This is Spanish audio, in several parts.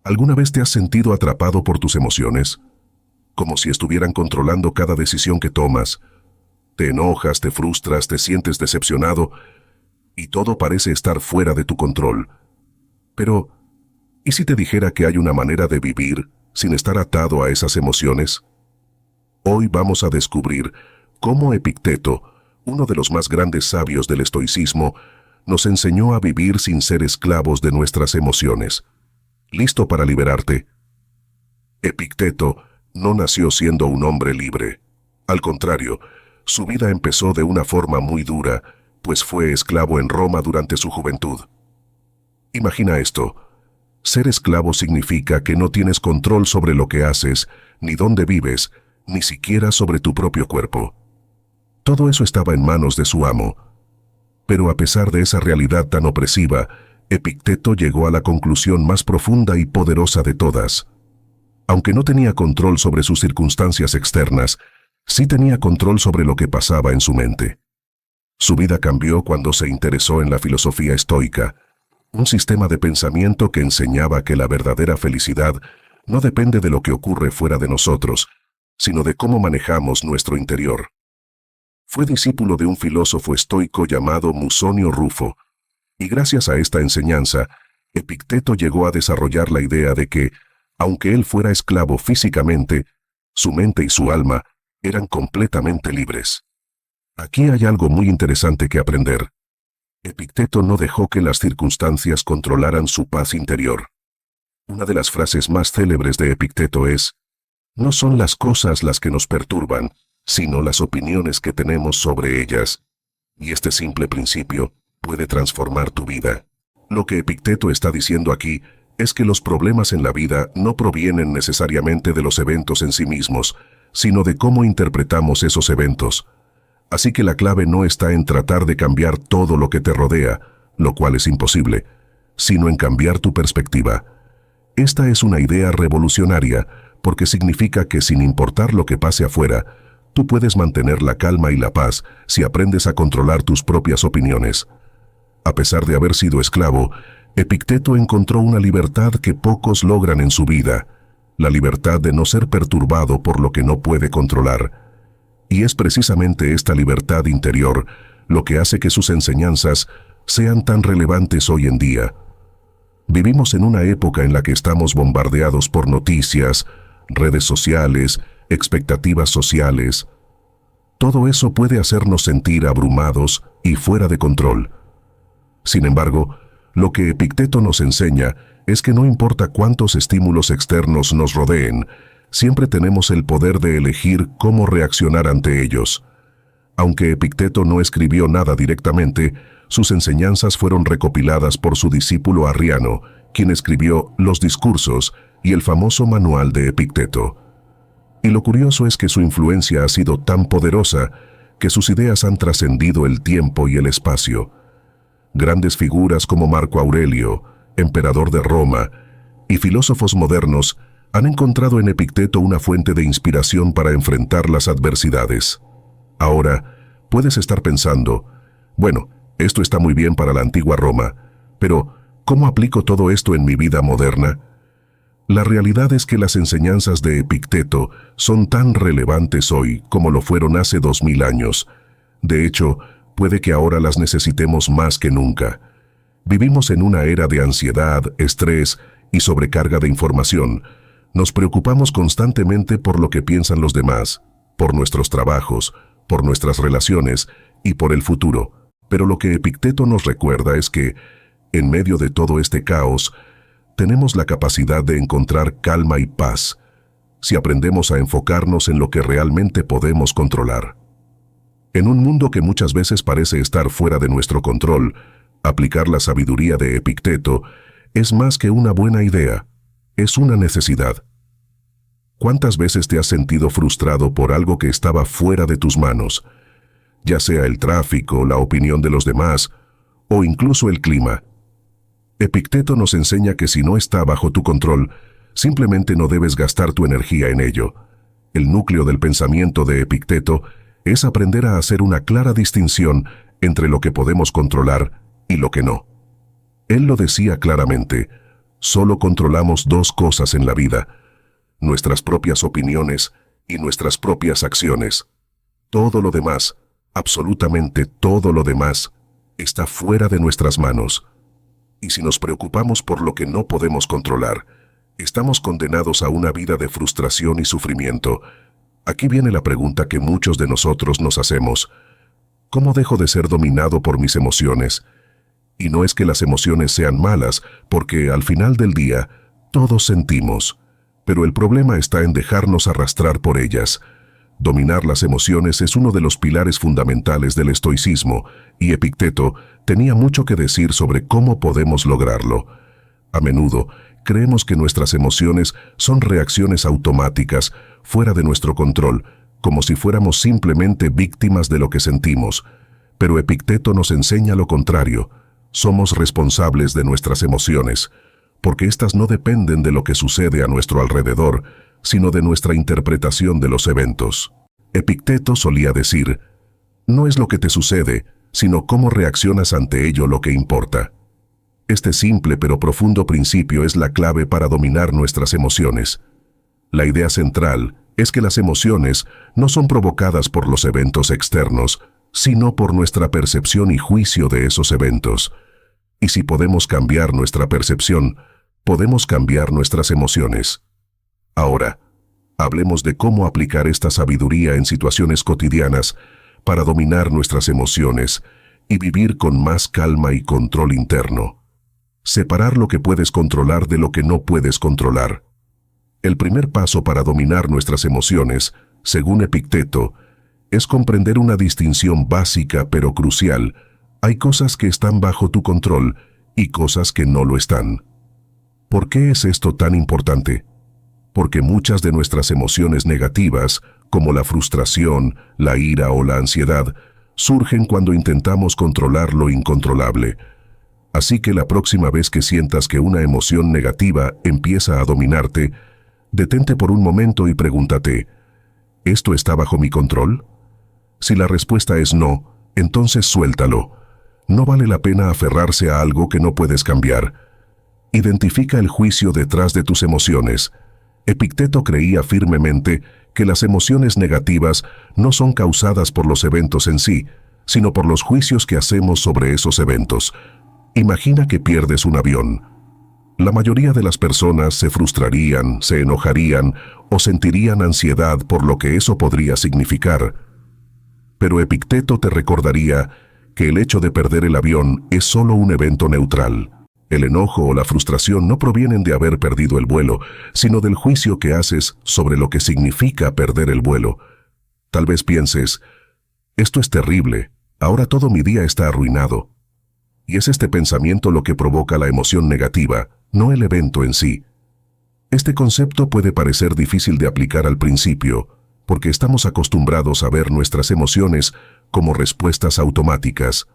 ¿Alguna vez te has sentido atrapado por tus emociones? Como si estuvieran controlando cada decisión que tomas. Te enojas, te frustras, te sientes decepcionado y todo parece estar fuera de tu control. Pero, ¿y si te dijera que hay una manera de vivir sin estar atado a esas emociones? Hoy vamos a descubrir cómo Epicteto, uno de los más grandes sabios del estoicismo, nos enseñó a vivir sin ser esclavos de nuestras emociones. ¿Listo para liberarte? Epicteto no nació siendo un hombre libre. Al contrario, su vida empezó de una forma muy dura, pues fue esclavo en Roma durante su juventud. Imagina esto. Ser esclavo significa que no tienes control sobre lo que haces, ni dónde vives, ni siquiera sobre tu propio cuerpo. Todo eso estaba en manos de su amo. Pero a pesar de esa realidad tan opresiva, Epicteto llegó a la conclusión más profunda y poderosa de todas. Aunque no tenía control sobre sus circunstancias externas, sí tenía control sobre lo que pasaba en su mente. Su vida cambió cuando se interesó en la filosofía estoica, un sistema de pensamiento que enseñaba que la verdadera felicidad no depende de lo que ocurre fuera de nosotros, sino de cómo manejamos nuestro interior. Fue discípulo de un filósofo estoico llamado Musonio Rufo, y gracias a esta enseñanza, Epicteto llegó a desarrollar la idea de que, aunque él fuera esclavo físicamente, su mente y su alma eran completamente libres. Aquí hay algo muy interesante que aprender. Epicteto no dejó que las circunstancias controlaran su paz interior. Una de las frases más célebres de Epicteto es: no son las cosas las que nos perturban, sino las opiniones que tenemos sobre ellas. Y este simple principio puede transformar tu vida. Lo que Epicteto está diciendo aquí es que los problemas en la vida no provienen necesariamente de los eventos en sí mismos, sino de cómo interpretamos esos eventos. Así que la clave no está en tratar de cambiar todo lo que te rodea, lo cual es imposible, sino en cambiar tu perspectiva. Esta es una idea revolucionaria, porque significa que sin importar lo que pase afuera, tú puedes mantener la calma y la paz si aprendes a controlar tus propias opiniones. A pesar de haber sido esclavo, Epicteto encontró una libertad que pocos logran en su vida, la libertad de no ser perturbado por lo que no puede controlar. Y es precisamente esta libertad interior lo que hace que sus enseñanzas sean tan relevantes hoy en día. Vivimos en una época en la que estamos bombardeados por noticias, redes sociales, expectativas sociales. Todo eso puede hacernos sentir abrumados y fuera de control. Sin embargo, lo que Epicteto nos enseña es que no importa cuántos estímulos externos nos rodeen, siempre tenemos el poder de elegir cómo reaccionar ante ellos. Aunque Epicteto no escribió nada directamente, sus enseñanzas fueron recopiladas por su discípulo Arriano, quien escribió Los Discursos y el famoso manual de Epicteto. Y lo curioso es que su influencia ha sido tan poderosa que sus ideas han trascendido el tiempo y el espacio. Grandes figuras como Marco Aurelio, emperador de Roma, y filósofos modernos han encontrado en Epicteto una fuente de inspiración para enfrentar las adversidades. Ahora, puedes estar pensando, bueno, esto está muy bien para la antigua Roma, pero ¿cómo aplico todo esto en mi vida moderna? La realidad es que las enseñanzas de Epicteto son tan relevantes hoy como lo fueron hace 2000 años. De hecho, puede que ahora las necesitemos más que nunca. Vivimos en una era de ansiedad, estrés y sobrecarga de información. Nos preocupamos constantemente por lo que piensan los demás, por nuestros trabajos, por nuestras relaciones y por el futuro. Pero lo que Epicteto nos recuerda es que, en medio de todo este caos, tenemos la capacidad de encontrar calma y paz, si aprendemos a enfocarnos en lo que realmente podemos controlar. En un mundo que muchas veces parece estar fuera de nuestro control, aplicar la sabiduría de Epicteto es más que una buena idea, es una necesidad. ¿Cuántas veces te has sentido frustrado por algo que estaba fuera de tus manos? Ya sea el tráfico, la opinión de los demás, o incluso el clima. Epicteto nos enseña que si no está bajo tu control, simplemente no debes gastar tu energía en ello. El núcleo del pensamiento de Epicteto es aprender a hacer una clara distinción entre lo que podemos controlar y lo que no. Él lo decía claramente: solo controlamos dos cosas en la vida: nuestras propias opiniones y nuestras propias acciones. Todo lo demás, absolutamente todo lo demás, está fuera de nuestras manos. Y si nos preocupamos por lo que no podemos controlar, estamos condenados a una vida de frustración y sufrimiento. Aquí viene la pregunta que muchos de nosotros nos hacemos: ¿cómo dejo de ser dominado por mis emociones? Y no es que las emociones sean malas, porque al final del día, todos sentimos. Pero el problema está en dejarnos arrastrar por ellas. Dominar las emociones es uno de los pilares fundamentales del estoicismo, y Epicteto tenía mucho que decir sobre cómo podemos lograrlo. A menudo, creemos que nuestras emociones son reacciones automáticas, fuera de nuestro control, como si fuéramos simplemente víctimas de lo que sentimos. Pero Epicteto nos enseña lo contrario. Somos responsables de nuestras emociones, porque éstas no dependen de lo que sucede a nuestro alrededor, sino de nuestra interpretación de los eventos. Epicteto solía decir: no es lo que te sucede, sino cómo reaccionas ante ello lo que importa. Este simple pero profundo principio es la clave para dominar nuestras emociones. La idea central es que las emociones no son provocadas por los eventos externos, sino por nuestra percepción y juicio de esos eventos. Y si podemos cambiar nuestra percepción, podemos cambiar nuestras emociones. Ahora, hablemos de cómo aplicar esta sabiduría en situaciones cotidianas para dominar nuestras emociones y vivir con más calma y control interno. Separar lo que puedes controlar de lo que no puedes controlar. El primer paso para dominar nuestras emociones, según Epicteto, es comprender una distinción básica pero crucial. Hay cosas que están bajo tu control y cosas que no lo están. ¿Por qué es esto tan importante? Porque muchas de nuestras emociones negativas, como la frustración, la ira o la ansiedad, surgen cuando intentamos controlar lo incontrolable. Así que la próxima vez que sientas que una emoción negativa empieza a dominarte, detente por un momento y pregúntate: ¿esto está bajo mi control? Si la respuesta es no, entonces suéltalo. No vale la pena aferrarse a algo que no puedes cambiar. Identifica el juicio detrás de tus emociones. Epicteto creía firmemente que las emociones negativas no son causadas por los eventos en sí, sino por los juicios que hacemos sobre esos eventos. Imagina que pierdes un avión. La mayoría de las personas se frustrarían, se enojarían o sentirían ansiedad por lo que eso podría significar. Pero Epicteto te recordaría que el hecho de perder el avión es solo un evento neutral. El enojo o la frustración no provienen de haber perdido el vuelo, sino del juicio que haces sobre lo que significa perder el vuelo. Tal vez pienses: esto es terrible, ahora todo mi día está arruinado. Y es este pensamiento lo que provoca la emoción negativa, no el evento en sí. Este concepto puede parecer difícil de aplicar al principio, porque estamos acostumbrados a ver nuestras emociones como respuestas automáticas.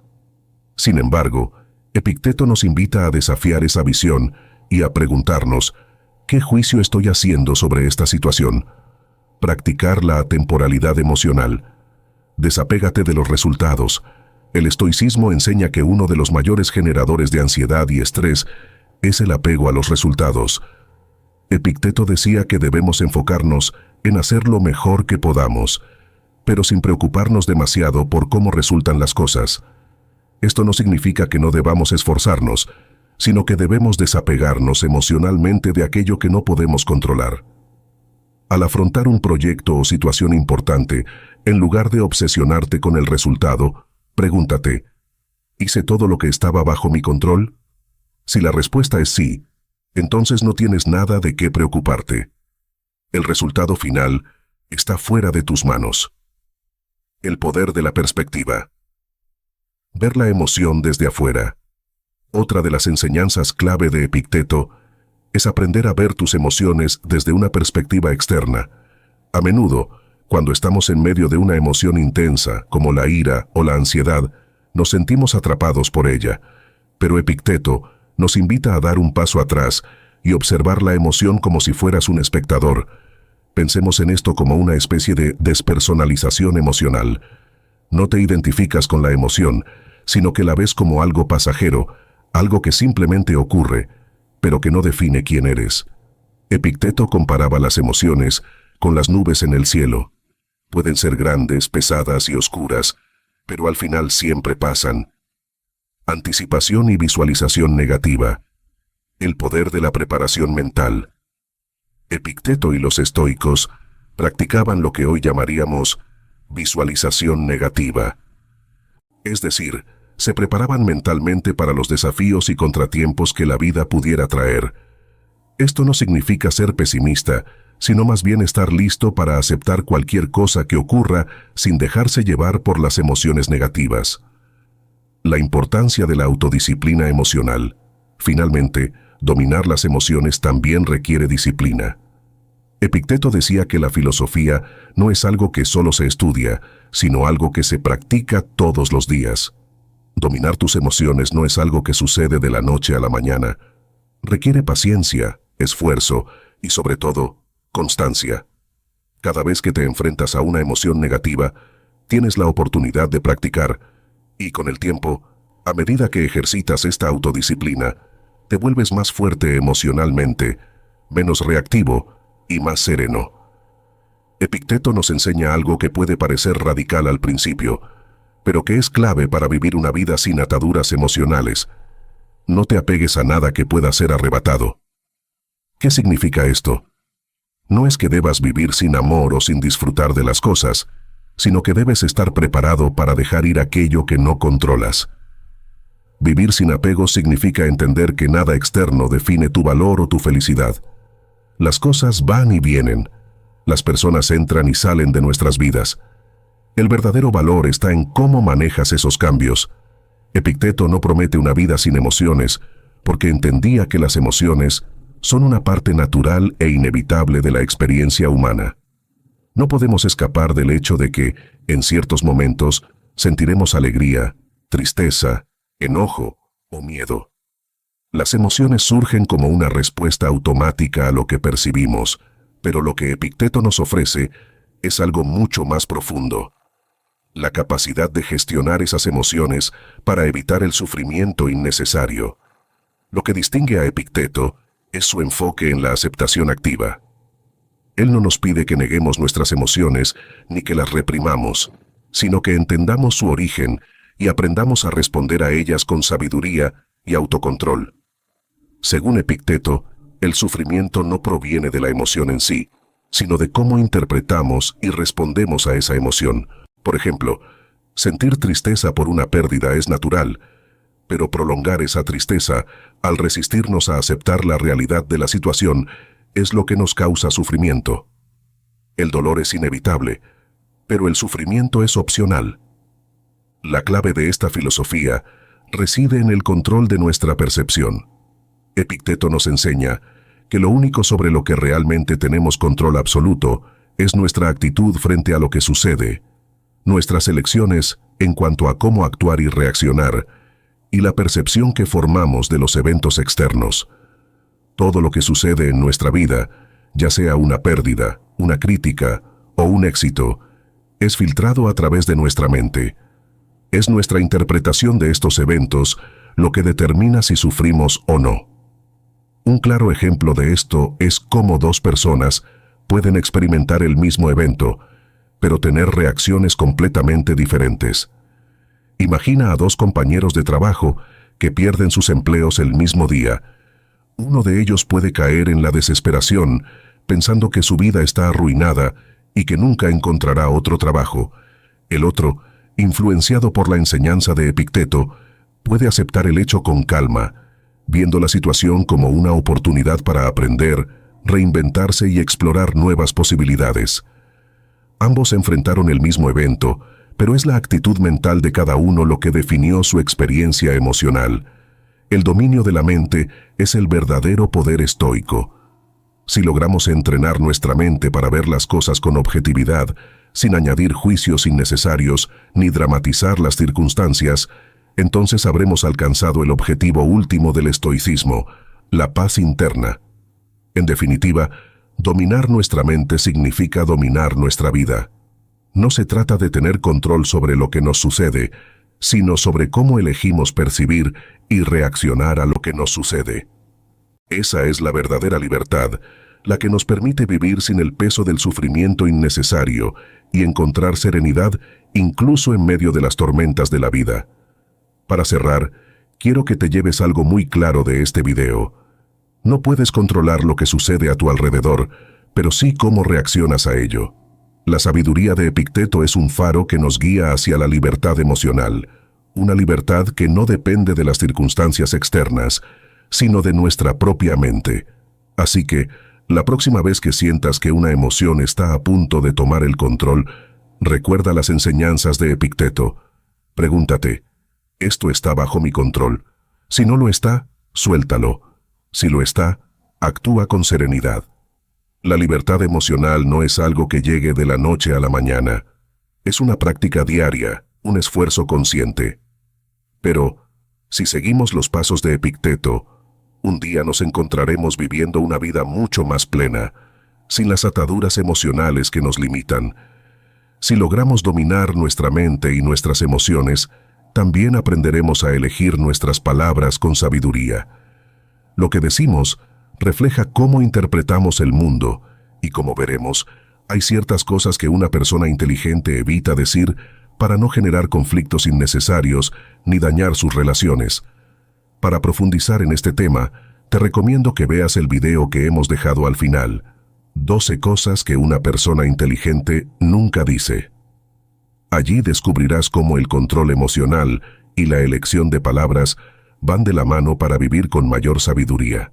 Sin embargo, Epicteto nos invita a desafiar esa visión y a preguntarnos: ¿qué juicio estoy haciendo sobre esta situación? Practicar la atemporalidad emocional. Desapégate de los resultados. El estoicismo enseña que uno de los mayores generadores de ansiedad y estrés es el apego a los resultados. Epicteto decía que debemos enfocarnos en hacer lo mejor que podamos, pero sin preocuparnos demasiado por cómo resultan las cosas. Esto no significa que no debamos esforzarnos, sino que debemos desapegarnos emocionalmente de aquello que no podemos controlar. Al afrontar un proyecto o situación importante, en lugar de obsesionarte con el resultado, pregúntate: ¿hice todo lo que estaba bajo mi control? Si la respuesta es sí, entonces no tienes nada de qué preocuparte. El resultado final está fuera de tus manos. El poder de la perspectiva. Ver la emoción desde afuera. Otra de las enseñanzas clave de Epicteto es aprender a ver tus emociones desde una perspectiva externa. A menudo, cuando estamos en medio de una emoción intensa, como la ira o la ansiedad, nos sentimos atrapados por ella. Pero Epicteto nos invita a dar un paso atrás y observar la emoción como si fueras un espectador. Pensemos en esto como una especie de despersonalización emocional. No te identificas con la emoción, sino que la ves como algo pasajero, algo que simplemente ocurre. pero que no define quién eres. Epicteto comparaba las emociones con las nubes en el cielo. Pueden ser grandes, pesadas y oscuras, pero al final siempre pasan. Anticipación y visualización negativa. El poder de la preparación mental. Epicteto y los estoicos practicaban lo que hoy llamaríamos visualización negativa. Es decir, se preparaban mentalmente para los desafíos y contratiempos que la vida pudiera traer. Esto no significa ser pesimista, sino más bien estar listo para aceptar cualquier cosa que ocurra sin dejarse llevar por las emociones negativas. La importancia de la autodisciplina emocional. Finalmente, dominar las emociones también requiere disciplina. Epicteto decía que la filosofía no es algo que solo se estudia, sino algo que se practica todos los días. Dominar tus emociones no es algo que sucede de la noche a la mañana. Requiere paciencia, esfuerzo y, sobre todo, constancia. Cada vez que te enfrentas a una emoción negativa, tienes la oportunidad de practicar, y con el tiempo, a medida que ejercitas esta autodisciplina, te vuelves más fuerte emocionalmente, menos reactivo y más sereno. Epicteto nos enseña algo que puede parecer radical al principio, pero que es clave para vivir una vida sin ataduras emocionales. No te apegues a nada que pueda ser arrebatado. ¿Qué significa esto? No es que debas vivir sin amor o sin disfrutar de las cosas, sino que debes estar preparado para dejar ir aquello que no controlas. Vivir sin apego significa entender que nada externo define tu valor o tu felicidad. Las cosas van y vienen. Las personas entran y salen de nuestras vidas. El verdadero valor está en cómo manejas esos cambios. Epicteto no promete una vida sin emociones, porque entendía que las emociones son una parte natural e inevitable de la experiencia humana. No podemos escapar del hecho de que, en ciertos momentos, sentiremos alegría, tristeza, enojo o miedo. Las emociones surgen como una respuesta automática a lo que percibimos, pero lo que Epicteto nos ofrece es algo mucho más profundo. La capacidad de gestionar esas emociones para evitar el sufrimiento innecesario. Lo que distingue a Epicteto es su enfoque en la aceptación activa. Él no nos pide que neguemos nuestras emociones ni que las reprimamos, sino que entendamos su origen y aprendamos a responder a ellas con sabiduría y autocontrol. Según Epicteto, el sufrimiento no proviene de la emoción en sí, sino de cómo interpretamos y respondemos a esa emoción. Por ejemplo, sentir tristeza por una pérdida es natural, pero prolongar esa tristeza al resistirnos a aceptar la realidad de la situación es lo que nos causa sufrimiento. El dolor es inevitable, pero el sufrimiento es opcional. La clave de esta filosofía reside en el control de nuestra percepción. Epicteto nos enseña que lo único sobre lo que realmente tenemos control absoluto es nuestra actitud frente a lo que sucede, nuestras elecciones en cuanto a cómo actuar y reaccionar, y la percepción que formamos de los eventos externos. Todo lo que sucede en nuestra vida, ya sea una pérdida, una crítica o un éxito, es filtrado a través de nuestra mente. Es nuestra interpretación de estos eventos lo que determina si sufrimos o no. Un claro ejemplo de esto es cómo dos personas pueden experimentar el mismo evento, pero tener reacciones completamente diferentes. Imagina a dos compañeros de trabajo que pierden sus empleos el mismo día. Uno de ellos puede caer en la desesperación, pensando que su vida está arruinada y que nunca encontrará otro trabajo. El otro, influenciado por la enseñanza de Epicteto, puede aceptar el hecho con calma, viendo la situación como una oportunidad para aprender, reinventarse y explorar nuevas posibilidades. Ambos enfrentaron el mismo evento, pero es la actitud mental de cada uno lo que definió su experiencia emocional. El dominio de la mente es el verdadero poder estoico. Si logramos entrenar nuestra mente para ver las cosas con objetividad, sin añadir juicios innecesarios ni dramatizar las circunstancias, entonces habremos alcanzado el objetivo último del estoicismo, la paz interna. En definitiva, dominar nuestra mente significa dominar nuestra vida. No se trata de tener control sobre lo que nos sucede, sino sobre cómo elegimos percibir y reaccionar a lo que nos sucede. Esa es la verdadera libertad, la que nos permite vivir sin el peso del sufrimiento innecesario y encontrar serenidad incluso en medio de las tormentas de la vida. Para cerrar, quiero que te lleves algo muy claro de este video. No puedes controlar lo que sucede a tu alrededor, pero sí cómo reaccionas a ello. La sabiduría de Epicteto es un faro que nos guía hacia la libertad emocional, una libertad que no depende de las circunstancias externas, sino de nuestra propia mente. Así que, la próxima vez que sientas que una emoción está a punto de tomar el control, recuerda las enseñanzas de Epicteto. Pregúntate, ¿esto está bajo mi control? Si no lo está, suéltalo. Si lo está, actúa con serenidad. La libertad emocional no es algo que llegue de la noche a la mañana. Es una práctica diaria, un esfuerzo consciente. Pero, si seguimos los pasos de Epicteto, un día nos encontraremos viviendo una vida mucho más plena, sin las ataduras emocionales que nos limitan. Si logramos dominar nuestra mente y nuestras emociones, también aprenderemos a elegir nuestras palabras con sabiduría. Lo que decimos refleja cómo interpretamos el mundo, y como veremos, hay ciertas cosas que una persona inteligente evita decir para no generar conflictos innecesarios ni dañar sus relaciones. Para profundizar en este tema, te recomiendo que veas el video que hemos dejado al final. 12 cosas que una persona inteligente nunca dice. Allí descubrirás cómo el control emocional y la elección de palabras van de la mano para vivir con mayor sabiduría.